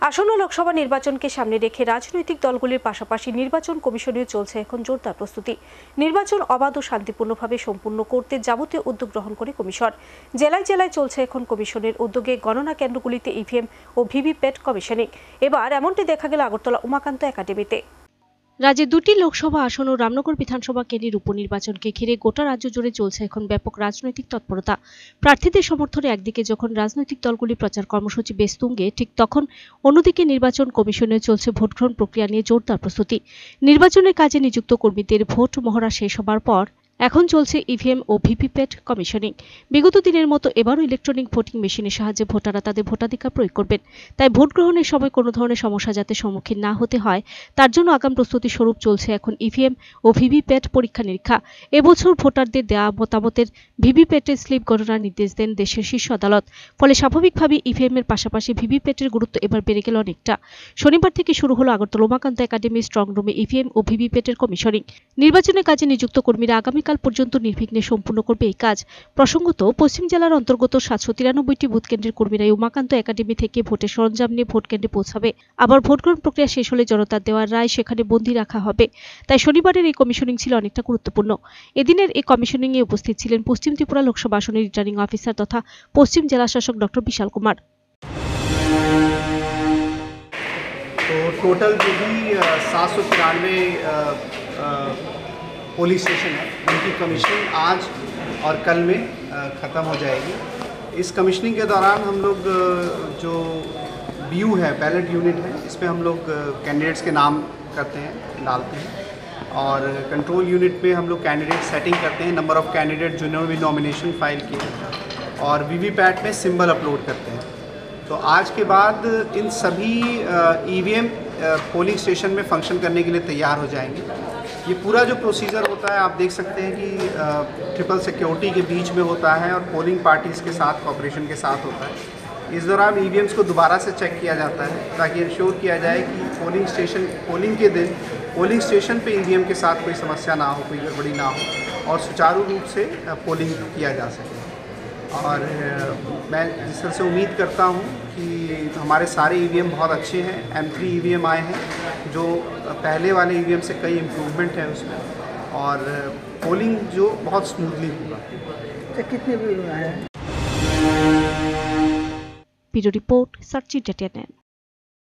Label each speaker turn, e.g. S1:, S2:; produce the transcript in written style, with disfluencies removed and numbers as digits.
S1: আসন্ন লোকসভা নির্বাচনকে সামনে রেখে রাজনৈতিক দলগুলির পাশাপাশি নির্বাচন কমিশনেও চলছে এখন জোরদার প্রস্তুতি। নির্বাচন অবাধ ও শান্তিপূর্ণভাবে সম্পূর্ণ করতে যাবতীয় উদ্যোগ গ্রহণ করে কমিশন। জেলায় জেলায় চলছে এখন কমিশনের উদ্যোগে গণনা কেন্দ্রগুলিতে ইভিএম ও ভিভিপ্যাট কমিশনিং। এবার এমনটি দেখা গেল আগরতলা উমাকান্ত একাডেমিতে। রাজ্যে দুটি লোকসভা আসন ও রামনগর বিধানসভা কেন্দ্রের উপনির্বাচনকে ঘিরে গোটা রাজ্য জুড়ে চলছে এখন ব্যাপক রাজনৈতিক তৎপরতা। প্রার্থীদের সমর্থনে একদিকে যখন রাজনৈতিক দলগুলি প্রচার কর্মসূচি বেশ তুঙ্গে, ঠিক তখন অন্যদিকে নির্বাচন কমিশনে চলছে ভোট গ্রহণ প্রক্রিয়া নিয়ে জোরদার প্রস্তুতি। নির্বাচনের কাজে নিযুক্ত কর্মীদের ভোট মহড়া শেষ হবার পর এখন চলছে ইভিএম ও ভিভিপ্যাট কমিশনিং। বিগত দিনের মতো এবারও ইলেকট্রনিক ভোটিং মেশিনের সাহায্যে ভোটাররা তাদের ভোটাধিকার প্রয়োগ করবেন। তাই ভোট গ্রহণের সময় কোনো ধরনের সমস্যা যাতে সম্মুখীন না হতে হয়, তার জন্য আগাম প্রস্তুতি স্বরূপ চলছে এখন ইভিএম ও ভিভিপ্যাট পরীক্ষা নিরীক্ষা। এবছর ভোটারদের দেওয়া মতামতের ভিভিপ্যাটের স্লিপ গণনার নির্দেশ দেন দেশের শীর্ষ আদালত। ফলে স্বাভাবিকভাবে ইভিএম এর পাশাপাশি ভিভিপ্যাটের গুরুত্ব এবার বেড়ে গেল অনেকটা। শনিবার থেকে শুরু হলো আগরতলা উমাকান্ত একাডেমি স্ট্রং রুমে ইভিএম ও ভিভিপ্যাটের কমিশনিং। নির্বাচনের কাজে নিযুক্ত কর্মীরা আগামীকাল পর্যন্ত নির্বিঘ্নে সম্পূর্ণ করবে এই কাজ। প্রসঙ্গত, পশ্চিম জেলার অন্তর্গত 793টি বুথ কেন্দ্রের কর্মীরা উমাকান্ত একাডেমি থেকে ভোটের সরঞ্জাম নিয়ে ভোট কেন্দ্রে পৌঁছাবে। আবার ভোট গ্রহণ প্রক্রিয়া শেষ হলে জনতার দেওয়ার রায় সেখানে বন্দী রাখা হবে। তাই শনিবারের এই কমিশনিং ছিল অনেকটা গুরুত্বপূর্ণ। এদিনের এই কমিশনিং এ উপস্থিত ছিলেন পশ্চিম ত্রিপুরা লোকসভা আসনের রিটার্নিং অফিসার তথা পশ্চিম জেলা শাসক ডক্টর বিশাল কুমার।
S2: तो टोटल जो भी 793 पुलिस स्टेशन है उनकी कमीशनिंग आज और कल में ख़त्म हो जाएगी। इस कमीशनिंग के दौरान हम लोग जो BU है, बैलेट यूनिट है, इसमें हम लोग कैंडिडेट्स के नाम करते हैं, डालते हैं। और कंट्रोल यूनिट में हम लोग कैंडिडेट सेटिंग करते हैं, नंबर ऑफ़ कैंडिडेट जिन्होंने भी नॉमिनेशन फाइल किए। और VVPAT में सिंबल अपलोड करते हैं। तो आज के बाद इन सभी EVM पोलिंग स्टेशन में फंक्शन करने के लिए तैयार हो जाएंगे। ये पूरा जो प्रोसीजर होता है आप देख सकते हैं कि ट्रिपल सिक्योरिटी के बीच में होता है और पोलिंग पार्टीज़ के साथ कॉपरेशन के साथ होता है। इस दौरान EVMs को दोबारा से चेक किया जाता है ताकि इंश्योर किया जाए कि पोलिंग के दिन पोलिंग स्टेशन पे EVM के साथ कोई समस्या ना हो, कोई गड़बड़ी ना हो और सुचारू रूप से पोलिंग किया जा सके। और मैं जिस तरह से उम्मीद करता हूँ कि हमारे सारे EVM बहुत अच्छे हैं। M3 EVM आए हैं जो पहले वाले EVM से कई इम्प्रूवमेंट है उसमें, और पोलिंग जो बहुत स्मूथली होगा।
S1: कितने भी आए हैं? Bureau report, Sachin टेटेनन।